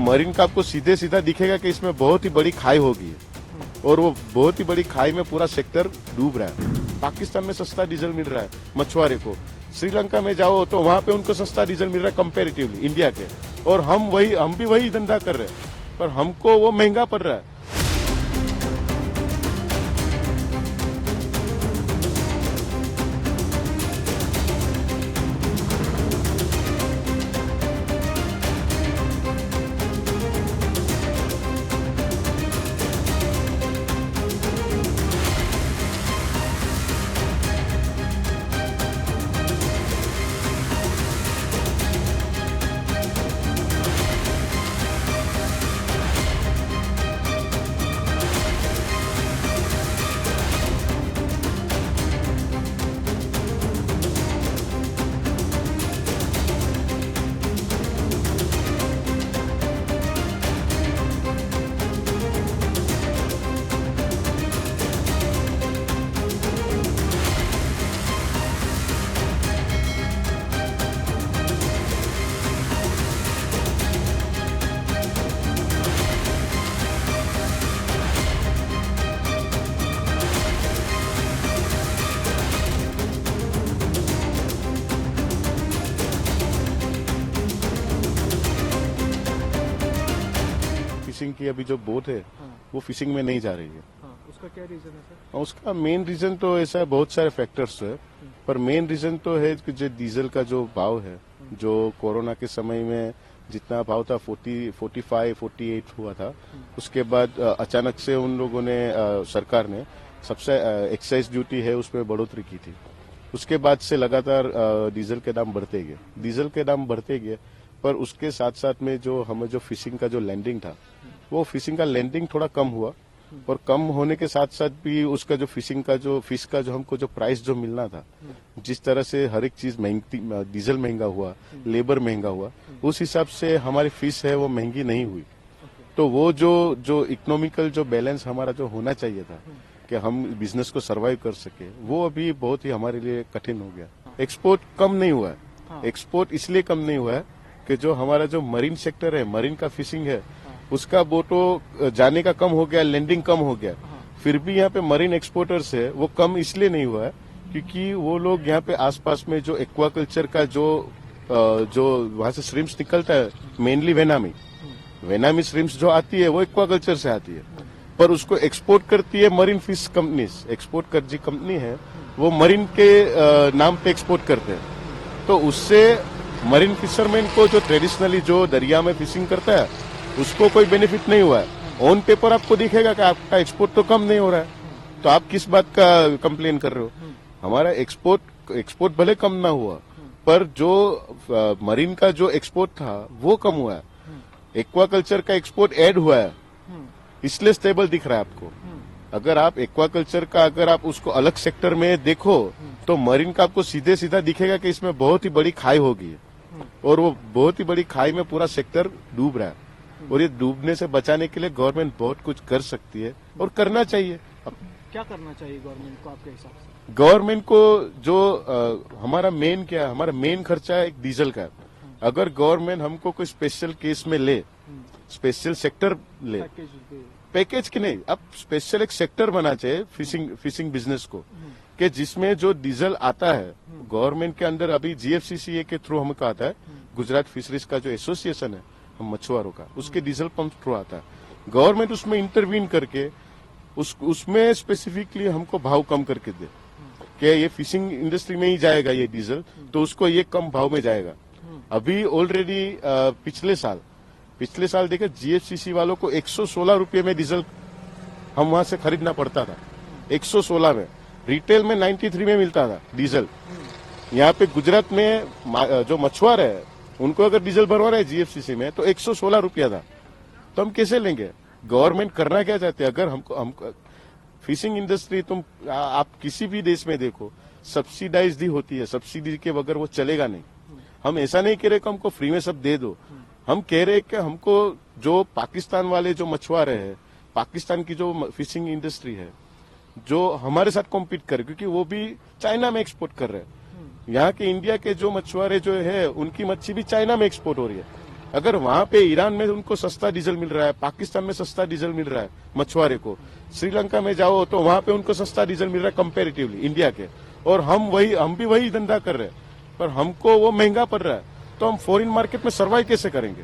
Marine का आपको सीधे सीधा दिखेगा कि इसमें बहुत ही बड़ी खाई होगी और वो बहुत ही बड़ी खाई में पूरा सेक्टर डूब रहा है। पाकिस्तान में सस्ता डीजल मिल रहा है मछुआरे को, श्रीलंका में जाओ तो वहां पे उनको सस्ता डीजल मिल रहा है कंपेरेटिवली इंडिया के, और हम भी वही धंधा कर रहे हैं पर हमको वो महंगा पड़ रहा है। फिशिंग की अभी जो बोट है वो फिशिंग में नहीं जा रही है। उसका क्या रीजन है सर? उसका मेन रीजन तो ऐसा है, बहुत सारे फैक्टर्स है, पर मेन रीजन तो है कि जो डीजल का जो भाव है, जो कोरोना के समय में जितना भाव था 45, 48 हुआ था, उसके बाद अचानक से उन लोगों ने सरकार ने सबसे एक्साइज ड्यूटी है उस पर बढ़ोतरी की थी। उसके बाद से लगातार डीजल के दाम बढ़ते गए, पर उसके साथ साथ में जो हमें जो फिशिंग का जो लैंडिंग था, वो फिशिंग का लैंडिंग थोड़ा कम हुआ, और कम होने के साथ साथ भी उसका जो फिशिंग का जो फिश का जो हमको जो प्राइस जो मिलना था, जिस तरह से हर एक चीज महंगी, डीजल महंगा हुआ, लेबर महंगा हुआ, उस हिसाब से हमारी फिश है वो महंगी नहीं हुई। तो वो जो इकोनॉमिकल जो बैलेंस हमारा जो होना चाहिए था कि हम बिजनेस को सरवाइव कर सके, वो अभी बहुत ही हमारे लिए कठिन हो गया। एक्सपोर्ट कम नहीं हुआ है। एक्सपोर्ट इसलिए कम नहीं हुआ है कि जो हमारा जो मरीन सेक्टर है, मरीन का फिशिंग है, उसका बोटो जाने का कम हो गया, लैंडिंग कम हो गया। फिर भी यहाँ पे मरीन एक्सपोर्टर्स है वो कम इसलिए नहीं हुआ है क्योंकि वो लोग यहाँ पे आसपास में जो एक्वाकल्चर का जो वहां से श्रिम्स निकलता है, मेनली वेनामी श्रिम्स जो आती है वो एक्वाकल्चर से आती है, पर उसको एक्सपोर्ट करती है मरीन फिश कंपनीज। एक्सपोर्ट कर जी कंपनी है वो मरीन के नाम पे एक्सपोर्ट करते हैं। तो उससे मरीन फिशरमैन को जो ट्रेडिशनली जो दरिया में फिशिंग करता है उसको कोई बेनिफिट नहीं हुआ है। ऑन पेपर आपको दिखेगा कि आपका एक्सपोर्ट तो कम नहीं हो रहा है, तो आप किस बात का कंप्लेन कर रहे हो? हमारा एक्सपोर्ट भले कम ना हुआ, पर जो मरीन का जो एक्सपोर्ट था वो कम हुआ है। एक्वाकल्चर का एक्सपोर्ट ऐड हुआ है, इसलिए स्टेबल दिख रहा है आपको। अगर आप एक्वाकल्चर का अगर आप उसको अलग सेक्टर में देखो तो मरीन का आपको सीधे सीधा दिखेगा कि इसमें बहुत ही बड़ी खाई होगी, और वो बहुत ही बड़ी खाई में पूरा सेक्टर डूब रहा है। और ये डूबने से बचाने के लिए गवर्नमेंट बहुत कुछ कर सकती है और करना चाहिए। अब क्या करना चाहिए गवर्नमेंट को आपके हिसाब से? गवर्नमेंट को जो हमारा मेन क्या है, हमारा मेन खर्चा है एक डीजल का। अगर गवर्नमेंट हमको कोई स्पेशल केस में ले, स्पेशल सेक्टर ले, पैकेज की नहीं, अब स्पेशल एक सेक्टर बना चाहिए फिशिंग बिजनेस को, कि जिसमें जो डीजल आता है गवर्नमेंट के अंदर, अभी जीएफसीसीए के थ्रू हमको आता है, गुजरात फिशरीज का जो एसोसिएशन है हम मछुआरों का, उसके डीजल पंप थ्रू आता है। गवर्नमेंट उसमें इंटरवीन करके उसमें स्पेसिफिकली हमको भाव कम करके दे कि ये फिशिंग इंडस्ट्री में ही जाएगा ये डीजल, तो उसको ये कम भाव में जाएगा। अभी ऑलरेडी पिछले साल देखे जीएफसीसी वालों को 116 रुपये में डीजल हम वहां से खरीदना पड़ता था। 116 में, रिटेल में 93 में मिलता था डीजल। यहाँ पे गुजरात में जो मछुआर है उनको अगर डीजल भरवाना है जीएफसीसी में तो 116 रुपया था। तो हम कैसे लेंगे? गवर्नमेंट करना क्या चाहते हैं? अगर हमको फिशिंग इंडस्ट्री, आप किसी भी देश में देखो सब्सिडाइज ही होती है, सब्सिडी के बगैर वो चलेगा नहीं। हम ऐसा नहीं कह रहे कि हमको फ्री में सब दे दो, हम कह रहे कि हमको जो पाकिस्तान वाले जो मछुआरे हैं, पाकिस्तान की जो फिशिंग इंडस्ट्री है, जो हमारे साथ कॉम्पीट करे, क्योंकि वो भी चाइना में एक्सपोर्ट कर रहे हैं। यहाँ के इंडिया के जो मछुआरे जो है उनकी मच्छी भी चाइना में एक्सपोर्ट हो रही है, अगर वहां पे ईरान में उनको सस्ता डीजल मिल रहा है, पाकिस्तान में सस्ता डीजल मिल रहा है मछुआरे को, श्रीलंका में जाओ तो वहां पे उनको सस्ता डीजल मिल रहा है कंपेरेटिवली इंडिया के, और हम भी वही धंधा कर रहे हैं, पर हमको वो महंगा पड़ रहा है, तो हम फॉरेन मार्केट में सर्वाइव कैसे करेंगे।